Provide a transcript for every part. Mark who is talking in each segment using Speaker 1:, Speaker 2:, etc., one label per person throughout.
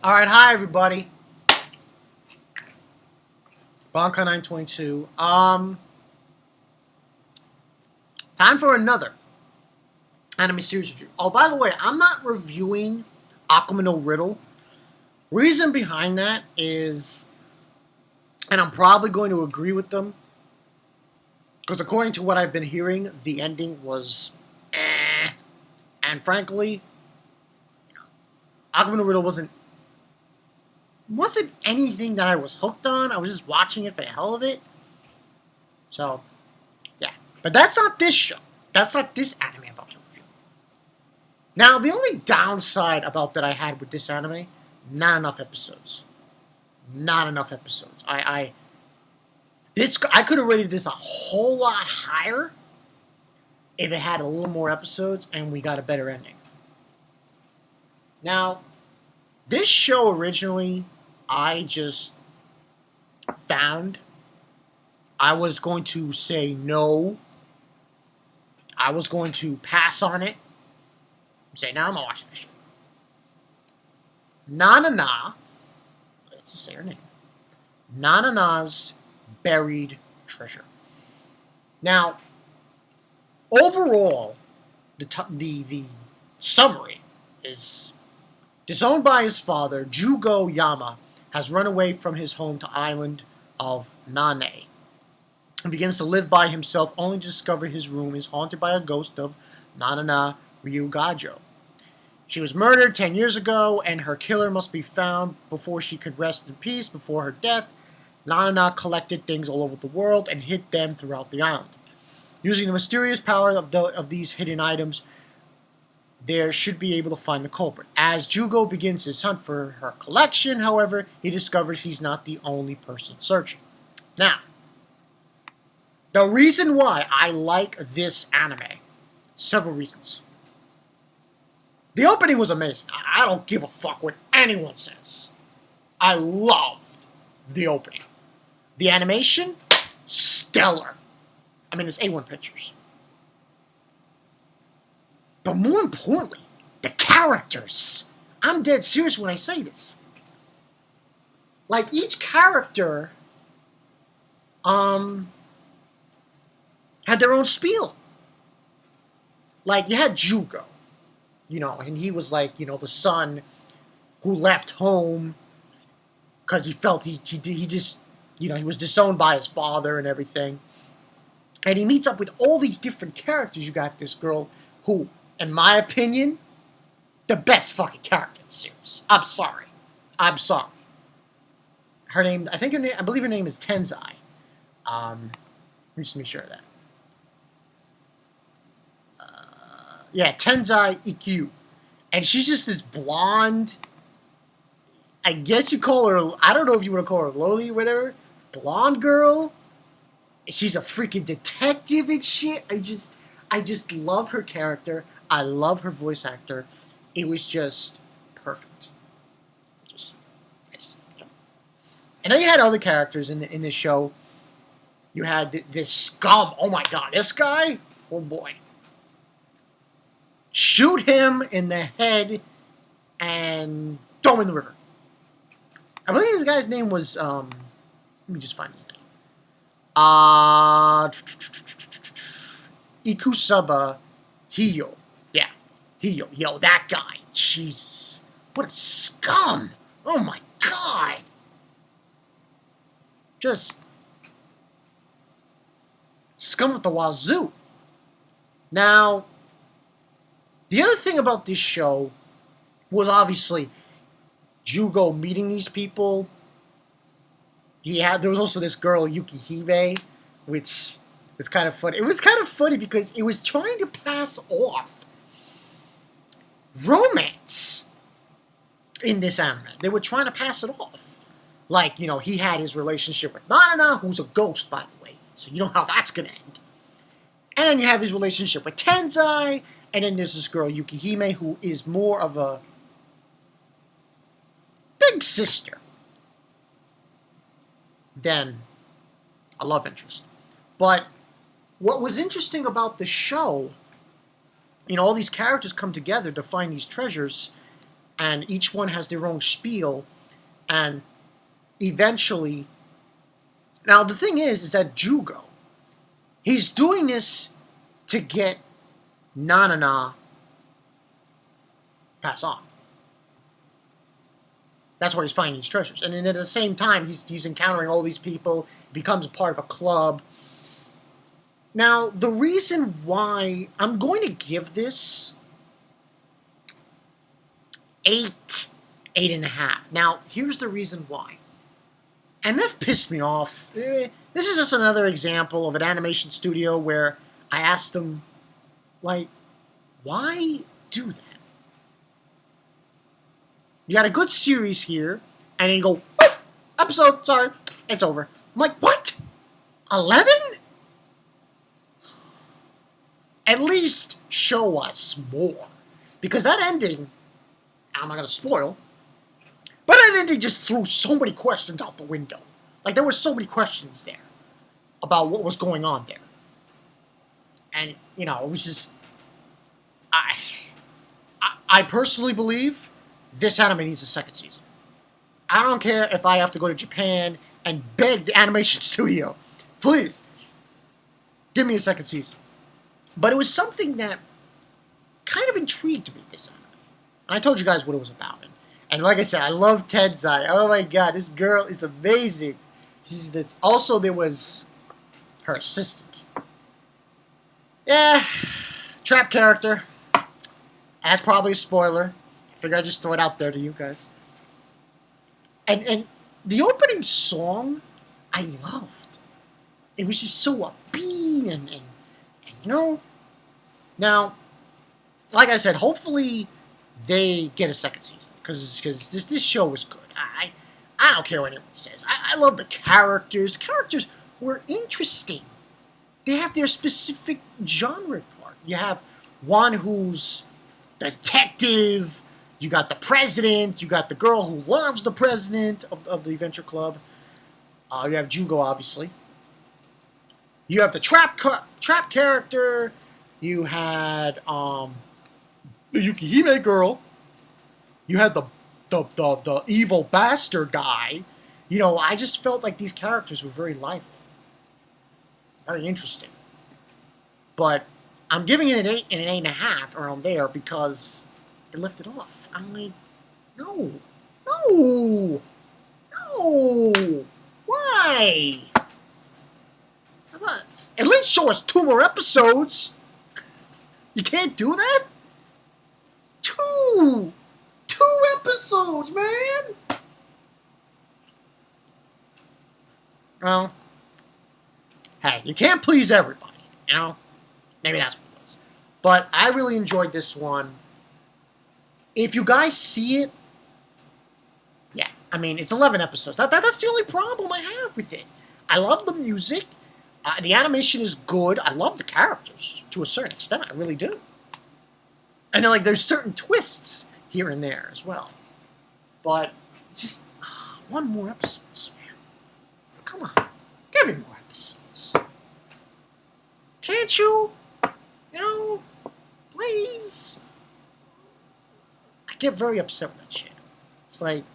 Speaker 1: Alright, hi everybody. Bonka922. Time for another anime series review. Oh, by the way, I'm not reviewing Akuma no Riddle. Reason behind that is, and I'm probably going to agree with them, because according to what I've been hearing, the ending was and frankly, Akuma no Riddle wasn't anything that I was hooked on. I was just watching it for the hell of it. So, yeah. But that's not this show. That's not this anime I'm about to review. Now, the only downside about that I had with this anime, not enough episodes. Not enough episodes. I could have rated this a whole lot higher if it had a little more episodes and we got a better ending. Now, this show originally, I just found I was going to say no. I was going to pass on it. Say, no, I'm not watching this show. Nanana, let's just say her name. Nanana'S Buried Treasure. Now, overall, the summary is: disowned by his father, Jugo Yama has run away from his home to island of Nane and begins to live by himself, only to discover his room is haunted by a ghost of Nanana Ryugajo. She was murdered 10 years ago, and her killer must be found before she could rest in peace. Before her death, Nanana collected things all over the world and hid them throughout the island. Using the mysterious power of these hidden items, there should be able to find the culprit. As Jugo begins his hunt for her collection, however, he discovers he's not the only person searching. Now, the reason why I like this anime, several reasons. The opening was amazing. I don't give a fuck what anyone says. I loved the opening. The animation, stellar. I mean, it's A1 Pictures. But more importantly, the characters. I'm dead serious when I say this. Like, each character had their own spiel. Like, you had Jugo, and he was like, the son who left home because he felt he just, he was disowned by his father and everything. And he meets up with all these different characters. You got this girl who, in my opinion, the best fucking character in the series. I'm sorry. Her name, I believe her name is Tenzai. Let me just make sure of that. Tenzai Ftmfw. And she's just this blonde, I guess you call her, I don't know if you want to call her Loli or whatever, blonde girl. She's a freaking detective and shit. I just love her character. I love her voice actor. It was just perfect. And then you had other characters in this show. You had this scum. Oh my god, this guy? Oh boy. Shoot him in the head and throw him in the river. I believe this guy's name was, let me just find his name. Ikusaba Hiyo. Yeah, Hiyo. Yo, that guy. Jesus. What a scum. Oh my god. Just scum with the wazoo. Now, the other thing about this show was obviously Jugo meeting these people. There was also this girl, Yukihime, which was kind of funny. It was kind of funny because it was trying to pass off romance in this anime. They were trying to pass it off. Like, he had his relationship with Nanana, who's a ghost, by the way. So you know how that's going to end. And then you have his relationship with Tenzai, and then there's this girl, Yukihime, who is more of a big sister than a love interest. But what was interesting about the show, all these characters come together to find these treasures. and each one has their own spiel, and eventually, now the thing is that Jugo, he's doing this to get Nanana pass on. That's why he's finding these treasures. And then at the same time, he's encountering all these people, becomes a part of a club. Now, the reason why I'm going to give this 8.5. Now, here's the reason why. And this pissed me off. This is just another example of an animation studio where I asked them, like, why do that? You got a good series here, and then you go, oh, episode, sorry, it's over. I'm like, what? 11? At least show us more. Because that ending, I'm not going to spoil, but that ending just threw so many questions out the window. Like, there were so many questions there about what was going on there. And, you know, it was just... I personally believe this anime needs a second season. I don't care if I have to go to Japan and beg the animation studio, please, give me a second season. But it was something that kind of intrigued me, this anime. And I told you guys what it was about. And like I said, I love Tenzai. Oh my god, this girl is amazing. She's this. Also, there was her assistant. Yeah, trap character. That's probably a spoiler. I figure I'd just throw it out there to you guys. And the opening song, I loved. It was just so upbeat and you know. Now, like I said, hopefully they get a second season because this show was good. I don't care what anyone says. I love the characters. The characters were interesting. They have their specific genre part. You have one who's the detective. You got the president. You got the girl who loves the president of the Adventure Club. You have Jugo, obviously. You have the trap character. You had the Yukihime girl. You had the evil bastard guy. You know, I just felt like these characters were very lively. Very interesting. But I'm giving it an 8 and an 8.5 around there because it lifted off. I'm like, no. Why? At least show us 2 more episodes. You can't do that? 2 episodes, man. Well, hey, you can't please everybody, you know? Maybe that's what it was. But I really enjoyed this one. If you guys see it, yeah, I mean, it's 11 episodes. That's the only problem I have with it. I love the music. The animation is good. I love the characters to a certain extent. I really do. And then, like, there's certain twists here and there as well. But just 1 more episodes, man. Come on. Give me more episodes. Can't you? You know, please. I get very upset with that shit. It's like,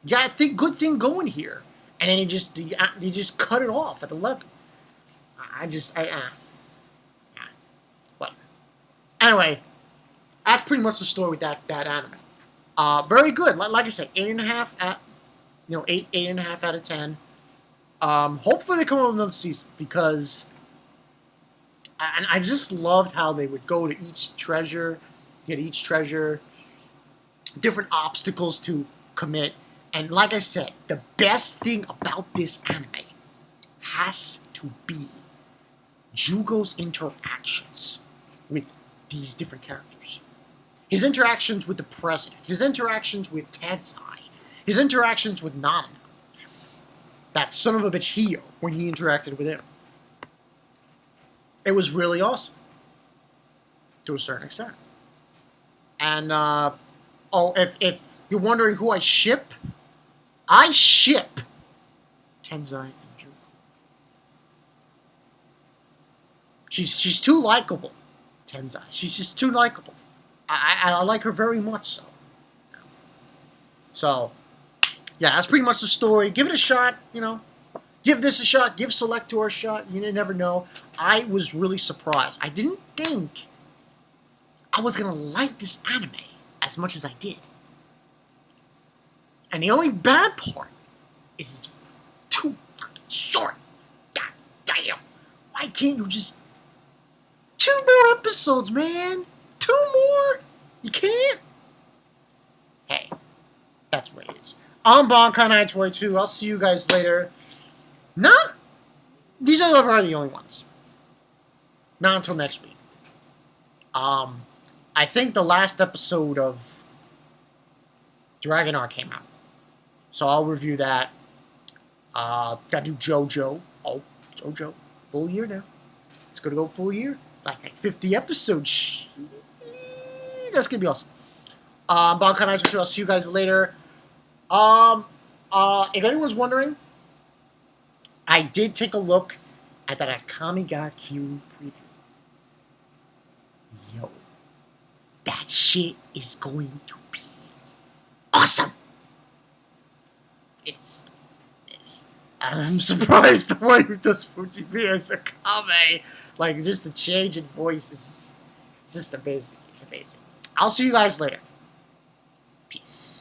Speaker 1: you got a good thing going here, and then you just cut it off at 11. But anyway, that's pretty much the story with that anime. Very good. Like I said, 8.5 at 8.5 out of 10. Hopefully they come out with another season because I just loved how they would go to each treasure, get each treasure, different obstacles to commit. And like I said, the best thing about this anime has to be Jugo's interactions with these different characters. His interactions with the president, his interactions with Tenzai, his interactions with Nanana. That son of a bitch Hio, when he interacted with him. It was really awesome. To a certain extent. And, if you're wondering who I ship Tenzai and Jugo. She's too likable, Tenzai. She's just too likable. I like her very much so. So, yeah, that's pretty much the story. Give it a shot, you know. Give this a shot. Give Selector a shot. You never know. I was really surprised. I didn't think I was going to like this anime as much as I did. And the only bad part is it's too fucking short. God damn. Why can't you just... 2 more episodes, man. 2 more? You can't? Hey, that's what it is. I'm Bonkai922. I'll see you guys later. These are probably the only ones. Not until next week. I think the last episode of Dragon Art came out. So I'll review that. Gotta do JoJo. Oh, JoJo. Full year now. It's gonna go full year. Like 50 episodes. That's gonna be awesome. Bonkai922. I'll see you guys later. If anyone's wondering, I did take a look at that Akame ga Kill preview. Yo, that shit is going to be awesome. It is. It is. I'm surprised the one who does Fujibi as Akame. Like, just the change in voice is just amazing. It's amazing. I'll see you guys later. Peace.